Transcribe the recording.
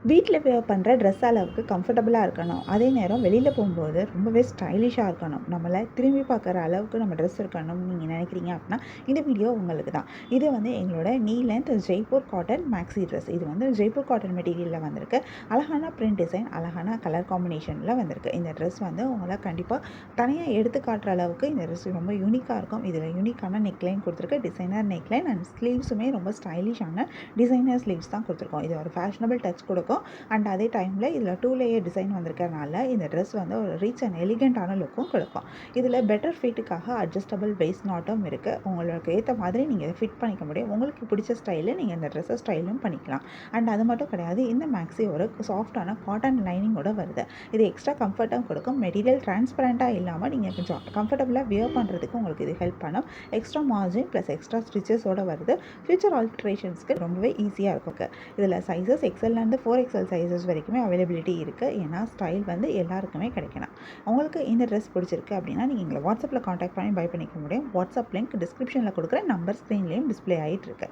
வீட்டில் வியர் பண்ணுற ட்ரெஸ் அளவுக்கு கம்ஃபர்டபுளாக இருக்கணும். அதே நேரம் வெளியில் போகும்போது ரொம்பவே ஸ்டைலிஷாக இருக்கணும். நம்மளை திரும்பி பார்க்குற அளவுக்கு நம்ம ட்ரெஸ் இருக்கணும்னு நீங்கள் நினைக்கிறீங்க அப்படின்னா இந்த வீடியோ உங்களுக்கு தான். இது வந்து எங்களோட நீ length Jaipur cotton maxi dress. இது வந்து ஜெய்ப்பூர் காட்டன் மெட்டீரியலில் வந்திருக்கு. அழகான பிரிண்ட் டிசைன், அழகான கலர் காம்பினேஷனில் வந்திருக்கு. இந்த ட்ரெஸ் வந்து உங்களை கண்டிப்பாக தனியாக எடுத்து காட்டுற அளவுக்கு இந்த ட்ரெஸ் ரொம்ப யூனிக்காக இருக்கும். இதில் யூனிக்கான நெக்லைன் கொடுத்துருக்கு, டிசைனர் நெக்லைன் அண்ட் ஸ்லீவ்ஸுமே ரொம்ப ஸ்டைலிஷான டிசைனர் ஸ்லீவ்ஸ் தான் கொடுத்துருக்கோம். இது ஒரு ஃபேஷனபிள் டச் கொடுக்கும். அண்ட் அதே டைமில் இதில் 2 லேயர் டிசைன் வந்திருக்கிறதுனால இந்த ட்ரெஸ் வந்து ஒரு ரிச் அண்ட் எலிகெண்ட்டான லுக்கும் கொடுக்கும். இதில் பெட்டர் ஃபிட்டுக்காக அட்ஜஸ்டபிள் வேஸ்ட் நாட்டும் இருக்குது. உங்களுக்கு ஏற்ற மாதிரி நீங்கள் ஃபிட் பண்ணிக்க முடியும். உங்களுக்கு பிடிச்ச ஸ்டைலில் நீங்கள் இந்த ட்ரெஸ்ஸை ஸ்டைலும் பண்ணிக்கலாம். அண்ட் அது மட்டும் கிடையாது, இந்த மேக்ஸி ஒரு சாஃப்டான காட்டன் லைனிங்கோட வருது. இது எக்ஸ்ட்ரா கம்ஃபர்ட்டும் கொடுக்கும். மெட்டீரியல் டிரான்ஸ்பரண்ட்டாக இல்லாமல் நீங்கள் கொஞ்சம் கம்ஃபர்டபுளாக வியர் பண்ணுறதுக்கு உங்களுக்கு இது ஹெல்ப் பண்ணும். எக்ஸ்ட்ரா மார்ஜின் ப்ளஸ் எக்ஸ்ட்ரா ஸ்டிச்சஸோடு வருது. ஃபியூச்சர் ஆல்ட்ரேஷன்ஸ்க்கு ரொம்பவே ஈஸியாக இருக்கும். இதில் சைஸஸ் எக்ஸ்எல்லேருந்து 4XL சைஸஸ் வரைக்குமே அவைலபிலிட்டி இருக்குது. ஏன்னா ஸ்டைல் வந்து எல்லாருக்குமே கிடைக்கணும். உங்களுக்கு இந்த ட்ரெஸ் பிடிச்சிருக்கு அப்படின்னா நீங்கள் எங்களை வாட்ஸ்அப்பில் காண்டாக்ட் பண்ணி பை பண்ணிக்க முடியும். வாட்ஸ்அப் லிங்க் டிஸ்கிரிப்ஷனில் கொடுக்குற நம்பர் ஸ்க்ரீன்லேயும் டிஸ்பிளே ஆகிட்டு இருக்கு.